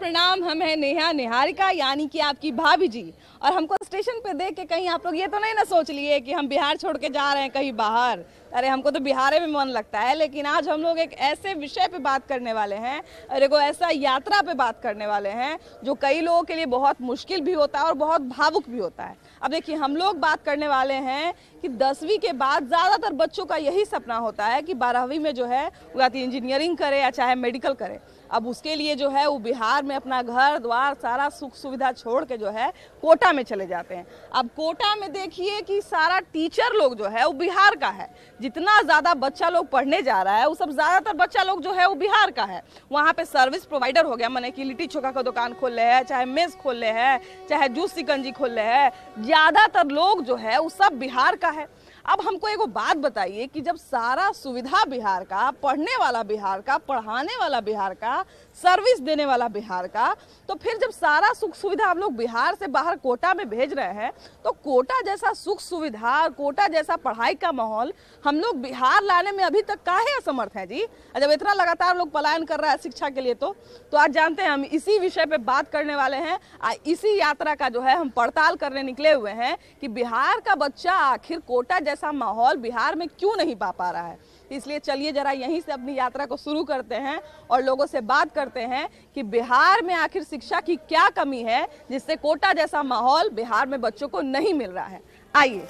प्रणाम। हम हैं नेहा निहारिका यानी कि आपकी भाभी जी, और हमको स्टेशन पे देख के कहीं आप लोग ये तो नहीं ना सोच लिए कि हम बिहार छोड़ के जा रहे हैं कहीं बाहर। अरे हमको तो बिहार में मन लगता है, लेकिन आज हम लोग एक ऐसे विषय पे बात करने वाले हैं और एक ऐसा यात्रा पे बात करने वाले हैं जो कई लोगों के लिए बहुत मुश्किल भी होता है और बहुत भावुक भी होता है। अब देखिए, हम लोग बात करने वाले हैं कि 10वीं के बाद ज़्यादातर बच्चों का यही सपना होता है कि 12वीं में जो है वो या तो इंजीनियरिंग करे या चाहे मेडिकल करे। अब उसके लिए जो है वो बिहार में अपना घर द्वार सारा सुख सुविधा छोड़ के जो है कोटा में चले जाते हैं। अब कोटा में देखिए कि सारा टीचर लोग जो है वो बिहार का है। जितना ज़्यादा बच्चा लोग पढ़ने जा रहा है वो सब ज़्यादातर बच्चा लोग जो है वो बिहार का है। वहाँ पे सर्विस प्रोवाइडर हो गया, माने कि लिट्टी चोखा का दुकान खोल रहे हैं, चाहे मेस खोल रहे हैं, चाहे जूस सिकंजी खोल रहे हैं, ज़्यादातर लोग जो है वो सब बिहार का है। अब हमको एगो बात बताइए कि जब सारा सुविधा बिहार का, पढ़ने वाला बिहार का, पढ़ाने वाला बिहार का, सर्विस देने वाला बिहार का, तो फिर जब सारा सुख सुविधा हम लोग बिहार से बाहर कोटा में भेज रहे हैं, तो कोटा जैसा सुख सुविधा, कोटा जैसा पढ़ाई का माहौल हम लोग बिहार लाने में अभी तक काहे असमर्थ हैं जी? जब इतना लगातार लोग पलायन कर रहा है शिक्षा के लिए, तो आज जानते हैं हम इसी विषय पे बात करने वाले हैं। इसी यात्रा का जो है हम पड़ताल करने निकले हुए हैं कि बिहार का बच्चा आखिर कोटा जैसा माहौल बिहार में क्यों नहीं पा रहा है। इसलिए चलिए जरा यहीं से अपनी यात्रा को शुरू करते हैं और लोगों से बात करते हैं कि बिहार में आखिर शिक्षा की क्या कमी है जिससे कोटा जैसा माहौल बिहार में बच्चों को नहीं मिल रहा है। आइए।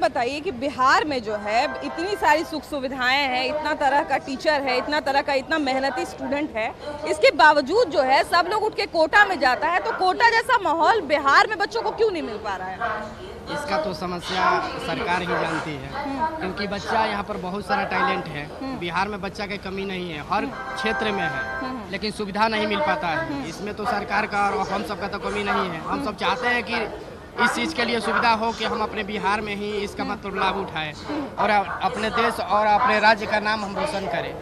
बताइए कि बिहार में जो है इतनी सारी सुख सुविधाएं हैं, इतना तरह का टीचर है, इतना तरह का इतना मेहनती स्टूडेंट है, इसके बावजूद जो है सब लोग उठ के कोटा में जाता है। तो कोटा जैसा माहौल बिहार में बच्चों को क्यों नहीं मिल पा रहा है? इसका तो समस्या सरकार ही जानती है, क्योंकि बच्चा यहाँ पर बहुत सारा टैलेंट है। बिहार में बच्चा की कमी नहीं है, हर क्षेत्र में है, लेकिन सुविधा नहीं मिल पाता है। इसमें तो सरकार का और हम सब का तो कमी नहीं है। हम सब चाहते हैं कि इस चीज़ के लिए सुविधा हो कि हम अपने बिहार में ही इसका मतलब लाभ उठाएं और अपने देश और अपने राज्य का नाम हम रोशन करें,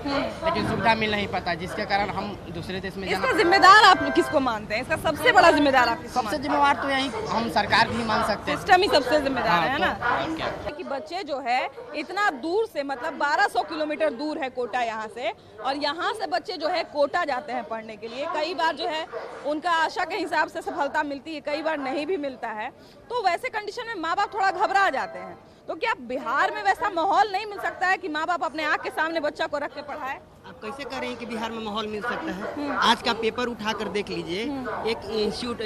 लेकिन सुविधा मिल नहीं पाता, जिसके कारण हम दूसरे देश में इसका जिम्मेदार आप किसको मानते हैं? इसका सबसे बड़ा जिम्मेदार आप सबसे जिम्मेवार तो यही हम सरकार भी मान सकते हैं। सिस्टम ही सबसे जिम्मेदार है ना। कि बच्चे जो है इतना दूर से, मतलब 1200 किलोमीटर दूर है कोटा यहाँ से, और यहाँ से बच्चे जो है कोटा जाते हैं पढ़ने के लिए। कई बार जो है उनका आशा के हिसाब से सफलता मिलती है, कई बार नहीं भी मिलता है। तो वैसे कंडीशन में माँ बाप थोड़ा घबरा जाते हैं। तो क्या बिहार में वैसा माहौल नहीं मिल सकता है कि माँ बाप अपने आँख के सामने बच्चा को रख के पढ़ाए? आप कैसे कह रहे हैं कि बिहार में माहौल मिल सकता है? आज का पेपर उठा कर देख लीजिए। एक इंस्टीट्यूट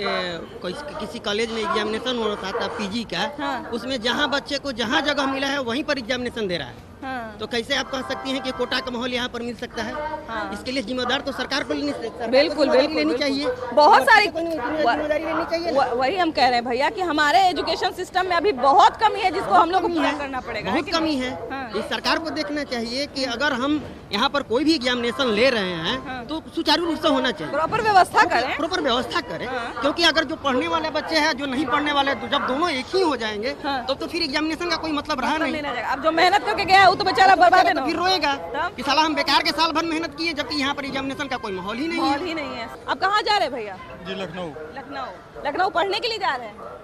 किसी कॉलेज में एग्जामिनेशन हो रहा था पीजी का, उसमें जहाँ बच्चे को जहाँ जगह मिला है वहीं पर एग्जामिनेशन दे रहा है। तो कैसे आप कह सकती हैं कि कोटा का माहौल यहाँ पर मिल सकता है? इसके लिए जिम्मेदार तो सरकार को लेनी चाहिए। बहुत सारी जिम्मेदारी लेनी चाहिए। वही हम कह रहे हैं भैया कि हमारे एजुकेशन सिस्टम में अभी बहुत कमी है, जिसको हम लोग को पूरा करना पड़ेगा। बहुत कमी है। इस सरकार को देखना चाहिए कि अगर हम यहाँ पर कोई भी एग्जामिनेशन ले रहे हैं तो सुचारू रूप से होना चाहिए, प्रॉपर व्यवस्था करें, प्रॉपर व्यवस्था करें। क्योंकि अगर जो पढ़ने वाले बच्चे हैं, जो नहीं पढ़ने वाले, तो जब दोनों एक ही हो जाएंगे तो फिर एग्जामिनेशन का कोई मतलब रहा नहीं। अब जो मेहनत करके गया वो तो बेचारा बर्बाद है, फिर रोएगा कि साला हम बेकार के साल भर मेहनत किए, जबकि यहाँ पर एग्जामिनेशन का कोई माहौल ही नहीं है। अब कहाँ जा रहे हैं भैया? जी लखनऊ पढ़ने के लिए जा रहे हैं।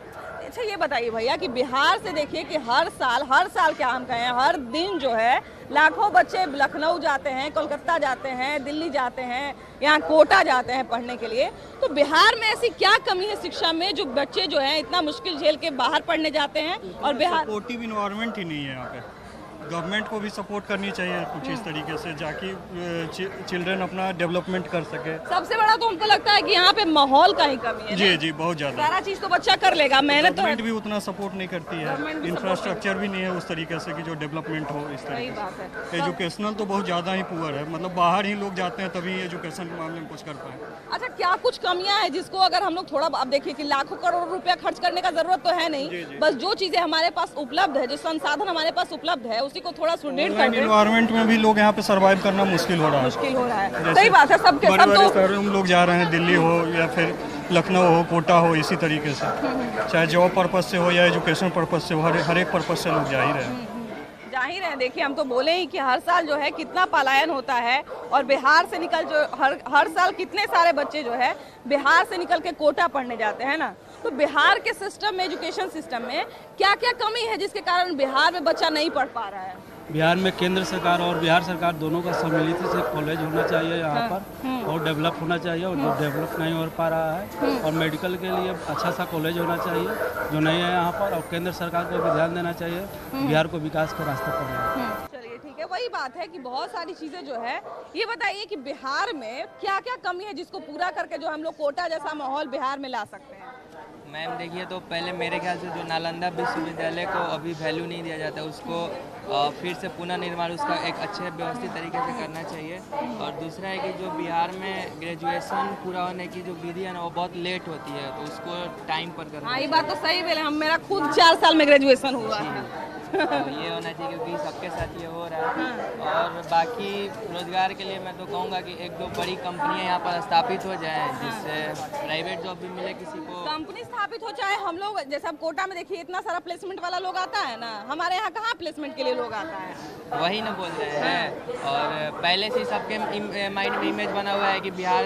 अच्छा ये बताइए भैया कि बिहार से देखिए कि हर साल क्या हम कहें, हर दिन जो है लाखों बच्चे लखनऊ जाते हैं, कोलकाता जाते हैं, दिल्ली जाते हैं, यहाँ कोटा जाते हैं पढ़ने के लिए। तो बिहार में ऐसी क्या कमी है शिक्षा में जो बच्चे जो है इतना मुश्किल झेल के बाहर पढ़ने जाते हैं? और बिहार सपोर्टिव इन्वायरमेंट ही नहीं है यहाँ पे। गवर्नमेंट को भी सपोर्ट करनी चाहिए कुछ इस तरीके से, जाकि चिल्ड्रन अपना डेवलपमेंट कर सके। सबसे बड़ा तो हमको लगता है कि यहाँ पे माहौल का ही कमी है। जी बहुत ज्यादा। सारा चीज तो बच्चा कर लेगा, मेहनत गवर्नमेंट भी उतना सपोर्ट नहीं करती है, इंफ्रास्ट्रक्चर भी नहीं है उस तरीके से कि जो डेवलपमेंट हो इस तरीके से। एजुकेशनल तो बहुत ज्यादा ही पुअर है, मतलब बाहर ही लोग जाते हैं तभी एजुकेशन के मामले में कुछ कर पाए। अच्छा क्या कुछ कमियां हैं जिसको अगर हम लोग थोड़ा, अब देखिए कि लाखों करोड़ रुपया खर्च करने का जरूरत तो है नहीं, बस जो चीजें हमारे पास उपलब्ध है, जो संसाधन हमारे पास उपलब्ध है को थोड़ा सुदृढ़ कर दें। एनवायरनमेंट में भी लोग यहाँ पे सरवाइव करना मुश्किल हो रहा है। सही बात है। सबके सब तो शहरों में लोग जा रहे हैं, दिल्ली हो या फिर लखनऊ हो, कोटा हो, इसी तरीके से, चाहे जॉब पर्पज से हो या एजुकेशन पर्पज से हो, हर एक पर्पज से लोग जा ही रहे हैं। जाहिर है, देखिए हम तो बोले ही कि हर साल जो है कितना पलायन होता है और बिहार से निकल जो हर साल कितने सारे बच्चे जो है बिहार से निकल के कोटा पढ़ने जाते हैं ना। तो बिहार के सिस्टम में, एजुकेशन सिस्टम में क्या क्या कमी है जिसके कारण बिहार में बच्चा नहीं पढ़ पा रहा है? बिहार में केंद्र सरकार और बिहार सरकार दोनों का सम्मिलित से कॉलेज होना चाहिए यहाँ पर और डेवलप होना चाहिए, और जो डेवलप नहीं हो पा रहा है, और मेडिकल के लिए अच्छा सा कॉलेज होना चाहिए जो नहीं है यहाँ पर, और केंद्र सरकार को भी ध्यान देना चाहिए बिहार को विकास के रास्ते पर है। चलिए ठीक है, वही बात है कि बहुत सारी चीजें जो है, ये बताइए कि बिहार में क्या क्या कमी है जिसको पूरा करके जो हम लोग कोटा जैसा माहौल बिहार में ला सकते हैं? मैम देखिए, तो पहले मेरे ख्याल से जो नालंदा विश्वविद्यालय को अभी वैल्यू नहीं दिया जाता, उसको फिर से पुनर्निर्माण उसका एक अच्छे व्यवस्थित तरीके से करना चाहिए। और दूसरा है कि जो बिहार में ग्रेजुएशन पूरा होने की जो विधि है ना, वो बहुत लेट होती है, तो उसको टाइम पर करना। हाँ, ये बात तो सही बोले, हम मेरा खुद 4 साल में ग्रेजुएशन हुआ है। तो ये होना चाहिए क्योंकि सबके साथ ये हो रहा है। और बाकी रोजगार के लिए मैं तो कहूँगा कि 1-2 बड़ी कंपनियां यहाँ पर स्थापित हो जाएं, जिससे प्राइवेट जॉब भी मिले किसी को। कंपनी स्थापित हो जाए, हम लोग जैसे अब कोटा में देखिए इतना सारा प्लेसमेंट वाला लोग आता है ना, हमारे यहाँ कहाँ प्लेसमेंट के लिए लोग आता है? वही ना बोल रहे हैं। और पहले से सबके माइंड में इमेज बना हुआ है कि बिहार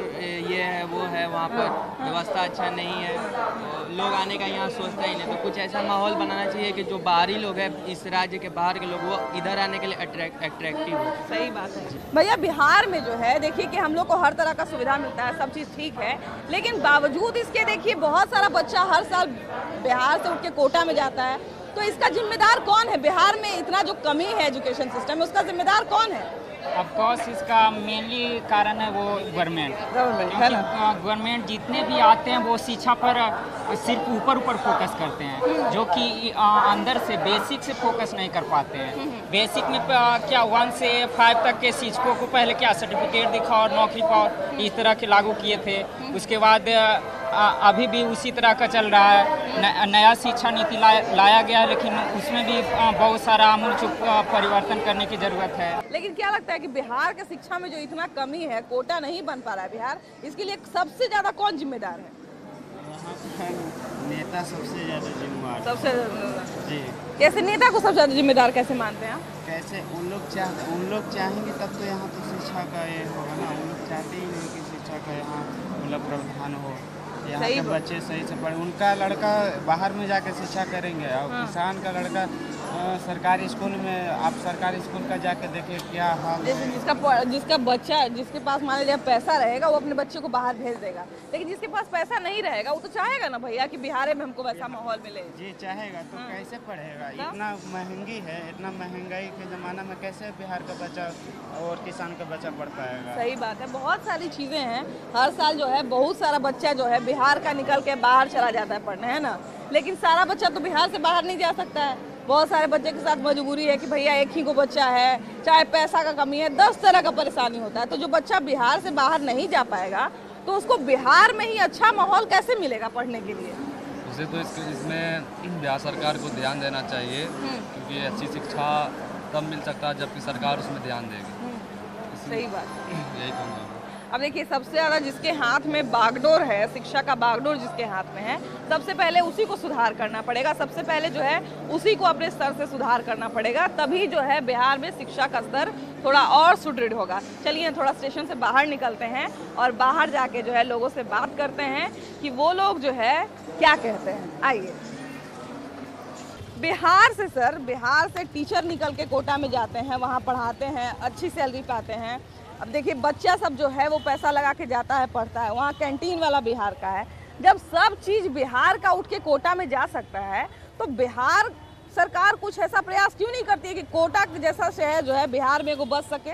ये है वो है, वहाँ पर व्यवस्था अच्छा नहीं है, तो लोग आने का यहाँ सोचता ही नहीं। तो कुछ ऐसा माहौल बनाना चाहिए कि जो बाहरी लोग हैं, इस राज्य के बाहर के लोग, वो इधर आने के लिए अट्रैक्टिव हो। सही बात है भैया। बिहार में जो है देखिए कि हम लोग को हर तरह का सुविधा मिलता है, सब चीज़ ठीक है, लेकिन बावजूद इसके देखिए बहुत सारा बच्चा हर साल बिहार से उठ के कोटा में जाता है। तो इसका जिम्मेदार कौन है? बिहार में इतना जो कमी है एजुकेशन सिस्टम में, उसका जिम्मेदार कौन है? ऑफकोर्स इसका मेनली कारण है वो गवर्नमेंट है ना। गवर्नमेंट जितने भी आते हैं वो शिक्षा पर सिर्फ ऊपर फोकस करते हैं, जो कि अंदर से बेसिक से फोकस नहीं कर पाते हैं। बेसिक में क्या 1 से 5 तक के शिक्षकों को पहले क्या सर्टिफिकेट दिखाओ और नौकरी पाओ, इस तरह के लागू किए थे। उसके बाद अभी भी उसी तरह का चल रहा है। नया शिक्षा नीति लाया गया है, लेकिन उसमें भी बहुत सारा आमूल परिवर्तन करने की जरूरत है। लेकिन क्या लगता है कि बिहार के शिक्षा में जो इतना कमी है, कोटा नहीं बन पा रहा है बिहार, इसके लिए सबसे ज्यादा कौन जिम्मेदार है? नेता सबसे ज्यादा जिम्मेदार। सबसे जी। कैसे नेता को सबसे ज्यादा जिम्मेदार कैसे मानते हैं आप? कैसे उन लोग चाहेंगे तब तो यहाँ तो शिक्षा का ये होगा ना। उन लोग चाहते ही नहीं कि शिक्षा का यहाँ मतलब प्रावधान हो, यहाँ के बच्चे सही से पढ़े। उनका लड़का बाहर में जाकर शिक्षा करेंगे, और किसान का लड़का सरकारी स्कूल में, आप सरकारी स्कूल का जाके देखिए क्या हाल है। जिसका बच्चा, जिसके पास मान लीजिए पैसा रहेगा, वो अपने बच्चे को बाहर भेज देगा, लेकिन जिसके पास पैसा नहीं रहेगा वो तो चाहेगा ना भैया कि बिहार में हमको वैसा माहौल मिले। जी चाहेगा तो कैसे पढ़ेगा? इतना महंगी है, इतना महंगाई के ज़माना में कैसे बिहार का बच्चा और किसान का बच्चा पढ़ पाएगा? सही बात है, बहुत सारी चीज़ें हैं। हर साल जो है बहुत सारा बच्चा जो है बिहार का निकल के बाहर चला जाता है पढ़ने, है ना। लेकिन सारा बच्चा तो बिहार से बाहर नहीं जा सकता है। बहुत सारे बच्चे के साथ मजबूरी है कि भैया एक ही को बच्चा है, चाहे पैसा का कमी है, 10 तरह का परेशानी होता है। तो जो बच्चा बिहार से बाहर नहीं जा पाएगा तो उसको बिहार में ही अच्छा माहौल कैसे मिलेगा पढ़ने के लिए? उसे तो इसमें बिहार सरकार को ध्यान देना चाहिए, क्योंकि अच्छी शिक्षा तब मिल सकता है जबकि सरकार उसमें ध्यान देगी। सही बात, यही कहूँगा। अब देखिए सबसे ज़्यादा जिसके हाथ में बागडोर है, शिक्षा का बागडोर जिसके हाथ में है, सबसे पहले उसी को सुधार करना पड़ेगा। सबसे पहले जो है उसी को अपने स्तर से सुधार करना पड़ेगा, तभी जो है बिहार में शिक्षा का स्तर थोड़ा और सुदृढ़ होगा। चलिए थोड़ा स्टेशन से बाहर निकलते हैं और बाहर जाके जो है लोगों से बात करते हैं कि वो लोग जो है क्या कहते हैं। आइए। बिहार से सर, बिहार से टीचर निकल के कोटा में जाते हैं, वहाँ पढ़ाते हैं, अच्छी सैलरी पाते हैं। अब देखिए बच्चा सब जो है वो पैसा लगा के जाता है, पढ़ता है, वहाँ कैंटीन वाला बिहार का है। जब सब चीज़ बिहार का उठ के कोटा में जा सकता है, तो बिहार सरकार कुछ ऐसा प्रयास क्यों नहीं करती है कि कोटा जैसा शहर जो है बिहार में को बच सके?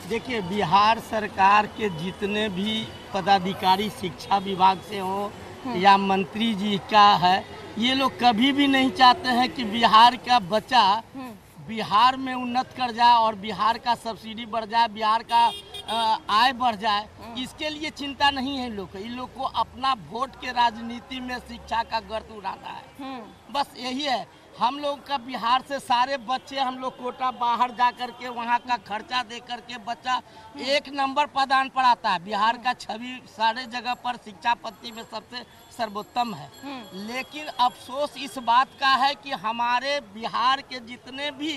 देखिए, बिहार सरकार के जितने भी पदाधिकारी शिक्षा विभाग से हो या मंत्री जी का है, ये लोग कभी भी नहीं चाहते हैं कि बिहार का बच्चा बिहार में उन्नत कर जाए और बिहार का सब्सिडी बढ़ जाए, बिहार का आय बढ़ जाए। इसके लिए चिंता नहीं है इन लोग को अपना वोट के राजनीति में शिक्षा का गर्त उड़ाना है। बस यही है हम लोग का बिहार से सारे बच्चे हम लोग कोटा बाहर जा कर के वहाँ का खर्चा दे करके बच्चा 1 नंबर पदान पढ़ाता है। बिहार का छवि सारे जगह पर शिक्षा पद्धति में सबसे सर्वोत्तम है। लेकिन अफसोस इस बात का है कि हमारे बिहार के जितने भी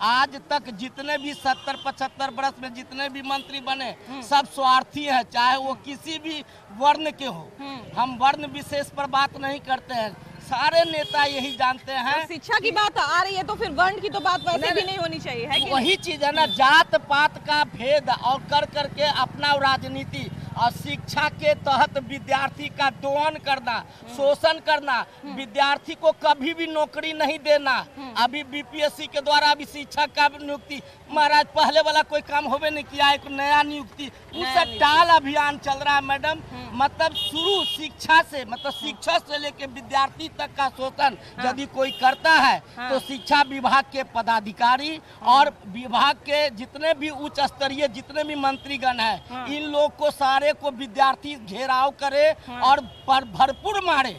आज तक जितने भी 70-75 वर्ष में जितने भी मंत्री बने सब स्वार्थी हैं, चाहे वो किसी भी वर्ण के हो। हम वर्ण विशेष पर बात नहीं करते हैं, सारे नेता यही जानते हैं। तो शिक्षा की बात आ रही है तो फिर वर्ण की तो बात वैसे भी नहीं होनी चाहिए, है कि वही चीज है ना, जात पात का भेद और कर करके अपना राजनीति और शिक्षा के तहत विद्यार्थी का दोहन करना, शोषण करना, विद्यार्थी को कभी भी नौकरी नहीं देना। अभी बीपीएससी के द्वारा अभी शिक्षक का नियुक्ति महाराज पहले वाला कोई काम होवे नहीं किया, एक नया नियुक्ति उस टाल अभियान चल रहा है मैडम। मतलब शुरू शिक्षा से मतलब शिक्षक से लेके विद्यार्थी तक का शोषण यदि कोई करता है तो शिक्षा विभाग के पदाधिकारी और विभाग के जितने भी उच्च स्तरीय जितने भी मंत्रीगण हैं इन लोग को सारे को विद्यार्थी घेराव करे और भरपूर मारे।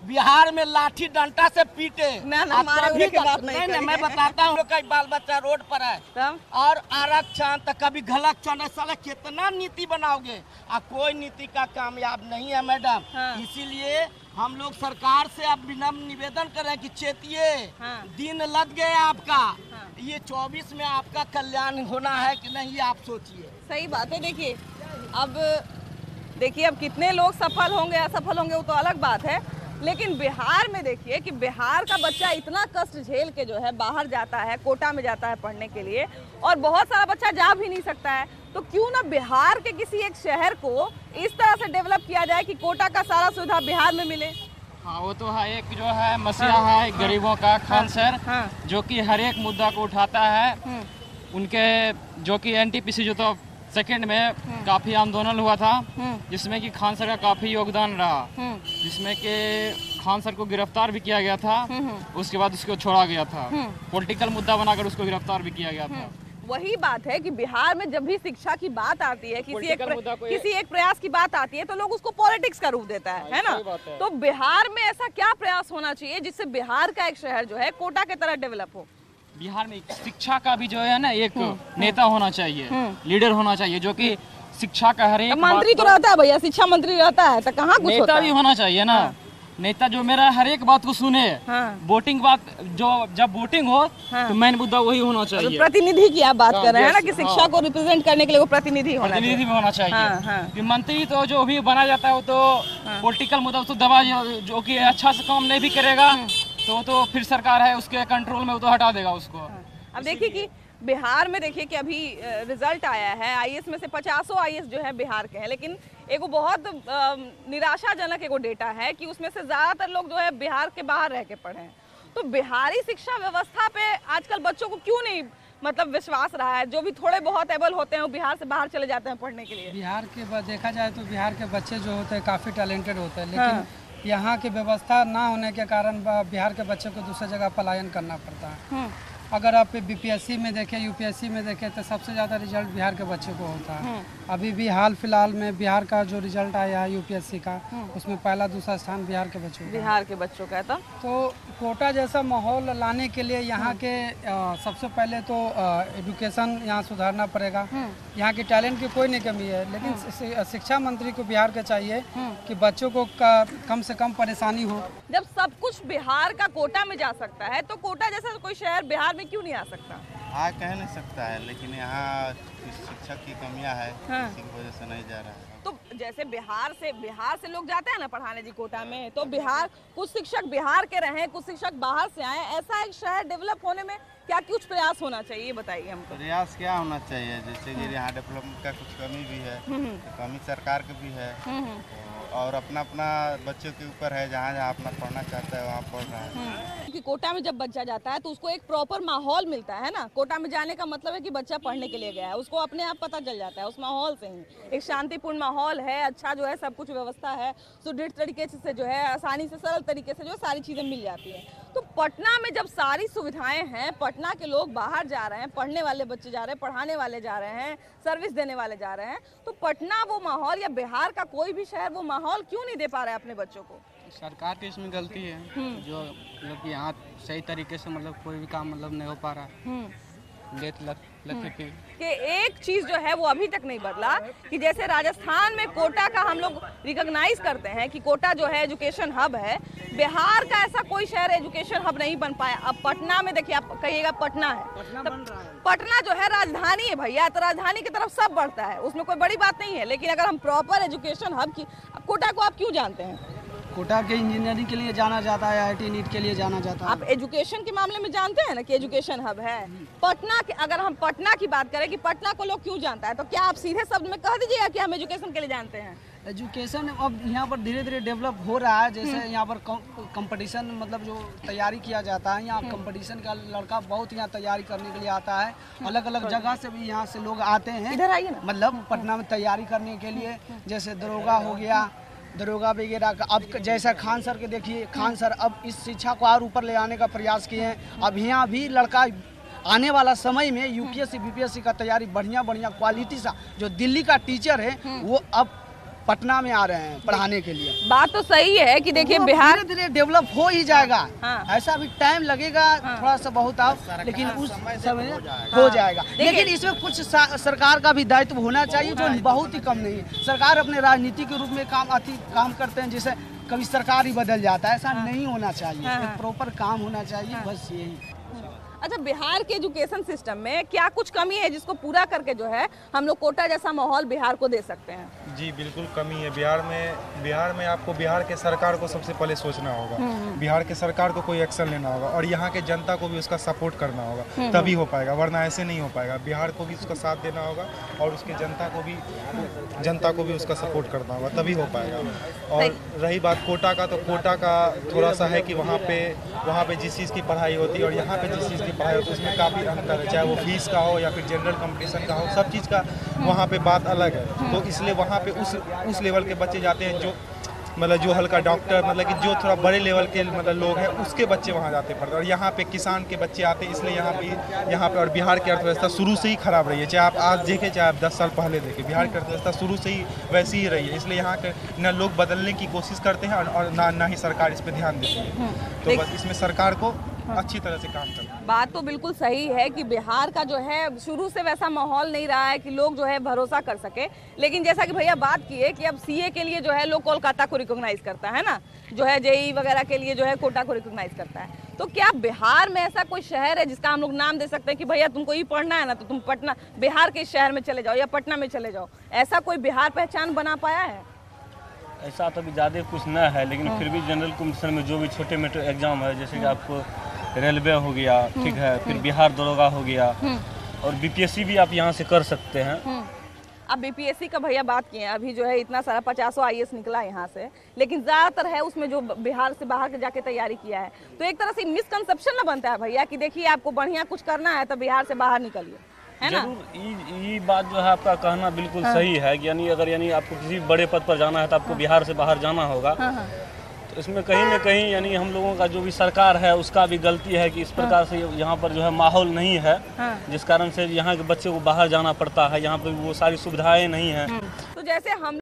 बिहार में लाठी डंडा से पीटे। नहीं, मैं बताता हूँ कई बाल बच्चा रोड पर है और आरक्षण तो कभी गलत साला कितना नीति बनाओगे, कोई नीति का कामयाब नहीं है मैडम। इसीलिए हम लोग सरकार से अब विनम्र निवेदन कर रहे हैं कि चेतिए, दिन लग गए आपका, ये 24 में आपका कल्याण होना है कि नहीं आप सोचिए। सही बात है। देखिए अब कितने लोग सफल होंगे असफल होंगे वो तो अलग बात है, लेकिन बिहार में देखिए कि बिहार का बच्चा इतना कष्ट झेल के जो है बाहर जाता है, कोटा में जाता है पढ़ने के लिए, और बहुत सारा बच्चा जा भी नहीं सकता है। तो क्यों ना बिहार के किसी एक शहर को इस तरह से डेवलप किया जाए कि कोटा का सारा सुविधा बिहार में मिले। हाँ, वो तो है। एक जो है मसीहा है गरीबों का खान सर, जो कि हर एक मुद्दा को उठाता है। उनके जो कि एनटीपीसी जो तो सेकंड में काफी आंदोलन हुआ था, जिसमें कि खान सर का काफी योगदान रहा, जिसमें कि खान सर को गिरफ्तार भी किया गया था, उसके बाद उसको छोड़ा गया था, पॉलिटिकल मुद्दा बनाकर उसको गिरफ्तार भी किया गया था। वही बात है कि बिहार में जब भी शिक्षा की बात आती है, किसी एक प्रयास की बात आती है तो लोग उसको पॉलिटिक्स का रूप देता है ना। तो बिहार में ऐसा क्या प्रयास होना चाहिए जिससे बिहार का एक शहर जो है कोटा के तरह डेवलप हो? बिहार में शिक्षा का भी जो है ना एक नेता होना चाहिए, लीडर होना चाहिए, जो कि शिक्षा का हर एक मंत्री तो रहता है भैया, शिक्षा मंत्री रहता है तो कहाँ कुछ नेता भी होना चाहिए ना। नेता जो मेरा हर एक बात को सुने, वोटिंग बात जो जब वोटिंग हो तो मेन मुद्दा वही होना चाहिए। प्रतिनिधि की आप बात कर रहे हैं ना कि शिक्षा को रिप्रेजेंट करने के लिए वो प्रतिनिधि भी होना चाहिए। मंत्री तो जो भी बनाया जाता है वो तो पॉलिटिकल मुद्दा तो दबा, जो कि अच्छा से काम नहीं भी करेगा तो फिर सरकार है उसके कंट्रोल में वो तो हटा देगा उसको। अब देखिए कि बिहार में देखिए कि अभी रिजल्ट आया है, आईएएस में से 50 आईएएस जो है बिहार के हैं, लेकिन एक बहुत निराशाजनक एक डेटा है कि उसमें से ज़्यादातर लोग जो है बिहार के बाहर रह के पढ़े हैं। तो बिहारी शिक्षा व्यवस्था पे आजकल बच्चों को क्यों नहीं मतलब विश्वास रहा है? जो भी थोड़े बहुत एबल होते हैं वो बिहार से बाहर चले जाते हैं पढ़ने के लिए। बिहार के देखा जाए तो बिहार के बच्चे जो होते हैं काफ़ी टैलेंटेड होते हैं, लेकिन यहाँ की व्यवस्था ना होने के कारण बिहार के बच्चे को दूसरी जगह पलायन करना पड़ता है। अगर आप बीपीएससी में देखें, यूपीएससी में देखें तो सबसे ज़्यादा रिजल्ट बिहार के बच्चे को होता है। अभी भी हाल फिलहाल में बिहार का जो रिजल्ट आया है यूपीएससी का, उसमें पहला दूसरा स्थान बिहार के बच्चों का था। तो कोटा जैसा माहौल लाने के लिए यहाँ के सबसे पहले तो एजुकेशन यहाँ सुधारना पड़ेगा। यहाँ की टैलेंट की कोई नहीं कमी है, लेकिन शिक्षा मंत्री को बिहार के चाहिए कि बच्चों को कम से कम परेशानी हो। जब सब कुछ बिहार का कोटा में जा सकता है तो कोटा जैसा कोई शहर बिहार में क्यों नहीं आ सकता? कह नहीं सकता है, लेकिन यहाँ शिक्षक की कमियां है, इसी की वजह से नहीं जा रहा है। तो जैसे बिहार से लोग जाते हैं ना पढ़ाने जी कोटा में, तो बिहार कुछ शिक्षक बिहार के रहे, कुछ शिक्षक बाहर से आए, ऐसा एक शहर डेवलप होने में क्या कुछ प्रयास होना चाहिए, बताइए हमको। प्रयास क्या होना चाहिए? जैसे कि यहाँ डेवलपमेंट का कुछ कमी भी है, कमी सरकार की भी है, और अपना बच्चों के ऊपर है, जहाँ जहाँ अपना पढ़ना चाहता है वहाँ पढ़ रहा है। क्योंकि कोटा में जब बच्चा जाता है तो उसको एक प्रॉपर माहौल मिलता है ना। कोटा में जाने का मतलब है कि बच्चा पढ़ने के लिए गया है, उसको अपने आप पता चल जाता है उस माहौल से ही। एक शांतिपूर्ण माहौल है, अच्छा जो है सब कुछ व्यवस्था है, सुदृढ़ तरीके से जो है आसानी से सरल तरीके से जो सारी चीज़ें मिल जाती हैं। तो पटना में जब सारी सुविधाएं हैं, पटना के लोग बाहर जा रहे हैं, पढ़ने वाले बच्चे जा रहे हैं, पढ़ाने वाले जा रहे हैं, सर्विस देने वाले जा रहे हैं, तो पटना वो माहौल या बिहार का कोई भी शहर वो माहौल क्यों नहीं दे पा रहा है अपने बच्चों को? सरकार की इसमें गलती है जो मतलब कि यहाँ सही तरीके से मतलब कोई भी काम मतलब नहीं हो पा रहा। लेट लग कि एक चीज जो है वो अभी तक नहीं बदला कि जैसे राजस्थान में कोटा का हम लोग रिकॉग्नाइज करते हैं कि कोटा जो है एजुकेशन हब है, बिहार का ऐसा कोई शहर एजुकेशन हब नहीं बन पाया। अब पटना में देखिए, आप कहिएगा पटना है, पटना जो है राजधानी है भैया, तो राजधानी की तरफ सब बढ़ता है, उसमें कोई बड़ी बात नहीं है। लेकिन अगर हम प्रॉपर एजुकेशन हब की, कोटा को आप क्यों जानते हैं? कोटा के इंजीनियरिंग के लिए जाना जाता है, IIT नीट के लिए जाना जाता है। आप एजुकेशन के मामले में जानते हैं ना कि एजुकेशन हब है पटना के। अगर हम पटना की बात करें कि पटना को लोग क्यों जानता है, तो क्या आप सीधे शब्द में कह दीजिएगा कि हम एजुकेशन के लिए जानते हैं? एजुकेशन अब यहाँ पर धीरे धीरे डेवलप हो रहा है। जैसे यहाँ पर कंपटीशन मतलब जो तैयारी किया जाता है, यहाँ कंपटीशन का लड़का बहुत यहाँ तैयारी करने के लिए आता है। अलग अलग जगह से भी यहाँ से लोग आते हैं, इधर आइए ना, मतलब पटना में तैयारी करने के लिए। जैसे दरोगा हो गया, दरोगा वगैरह का। अब जैसा खान सर के देखिए, खान सर अब इस शिक्षा को और ऊपर ले आने का प्रयास किए हैं। अब यहाँ भी लड़का आने वाला समय में UPSC BPSC का तैयारी बढ़िया क्वालिटी सा, जो दिल्ली का टीचर है वो अब पटना में आ रहे हैं पढ़ाने के लिए। बात तो सही है कि देखिए बिहार धीरे धीरे डेवलप हो ही जाएगा। ऐसा भी टाइम लगेगा थोड़ा सा बहुत लेकिन उस समय हो जाएगा। लेकिन इसमें कुछ सरकार का भी दायित्व होना चाहिए, जो बहुत ही कम नहीं है। सरकार अपने राजनीति के रूप में काम करते हैं, जैसे कभी सरकार ही बदल जाता है, ऐसा नहीं होना चाहिए। एक प्रॉपर काम होना चाहिए, बस यही। अच्छा, बिहार के एजुकेशन सिस्टम में क्या कुछ कमी है जिसको पूरा करके जो है हम लोग कोटा जैसा माहौल बिहार को दे सकते हैं? जी बिल्कुल कमी है बिहार में आपको बिहार के सरकार को सबसे पहले सोचना होगा, बिहार के सरकार को कोई एक्शन लेना होगा और यहाँ के जनता को भी उसका सपोर्ट करना होगा, तभी हो पाएगा, वरना ऐसे नहीं हो पाएगा। बिहार को भी उसका साथ देना होगा और उसके जनता को भी उसका सपोर्ट करना होगा, तभी हो पाएगा। और रही बात कोटा का, तो कोटा का थोड़ा सा है कि वहाँ पे जिस चीज़ की पढ़ाई होती है और यहाँ पे जिस चीज़ की पढ़ाई होती है उसमें काफ़ी अंतर है, चाहे वो फीस का हो या फिर जनरल कंपटीशन का हो, सब चीज़ का वहाँ पे बात अलग है। तो इसलिए वहाँ पे उस लेवल के बच्चे जाते हैं जो हल्का डॉक्टर, मतलब कि जो थोड़ा बड़े लेवल के मतलब लोग हैं, उसके बच्चे वहाँ जाते पढ़ते। और यहाँ पे किसान के बच्चे आते हैं, इसलिए यहाँ पे और बिहार की अर्थव्यवस्था शुरू से ही खराब रही है। चाहे आप आज देखें चाहे आप 10 साल पहले देखें, बिहार की अर्थव्यवस्था शुरू से ही वैसी ही रही है। इसलिए यहाँ के न लोग बदलने की कोशिश करते हैं और ना ही सरकार इस पर ध्यान देती है। तो बस इसमें सरकार को अच्छी तरह से काम करना। बात तो बिल्कुल सही है कि बिहार का जो है शुरू से वैसा माहौल नहीं रहा है कि लोग जो है भरोसा कर सके। लेकिन जैसा कि भैया बात की है कि अब CA के लिए जो है लोग कोलकाता को रिकॉग्नाइज करता है ना, जो है JEE वगैरह के लिए जो है कोटा को रिकॉग्नाइज करता है। तो क्या बिहार में ऐसा कोई शहर है जिसका हम लोग नाम दे सकते हैं कि भैया तुमको ये पढ़ना है ना तो तुम पटना, बिहार के शहर में चले जाओ या पटना में चले जाओ? ऐसा कोई बिहार पहचान बना पाया है? ऐसा तो अभी ज़्यादा कुछ न है, लेकिन फिर भी जनरल कॉम्पिटिशन में जो भी छोटे मोटे एग्जाम है, जैसे कि आपको रेलवे हो गया, ठीक है, फिर बिहार दरोगा हो गया और BPSC भी आप यहाँ से कर सकते हैं। अब BPSC का भैया बात किए, अभी जो है इतना सारा 50 IAS निकला यहाँ से, लेकिन ज़्यादातर है उसमें जो बिहार से बाहर के जाके तैयारी किया है। तो एक तरह से मिसकंसेप्शन ना बनता है भैया कि देखिए आपको बढ़िया कुछ करना है तो बिहार से बाहर निकलिए, है ना? ये बात जो है आपका कहना बिल्कुल सही है। यानी आपको किसी बड़े पद पर जाना है तो आपको बिहार से बाहर जाना होगा। तो इसमें कहीं न कहीं यानी हम लोगों का जो भी सरकार है उसका भी गलती है कि इस प्रकार से यहाँ पर जो है माहौल नहीं है, जिस कारण से यहाँ के बच्चे को बाहर जाना पड़ता है। यहाँ पे वो सारी सुविधाएं नहीं हैं। तो जैसे हम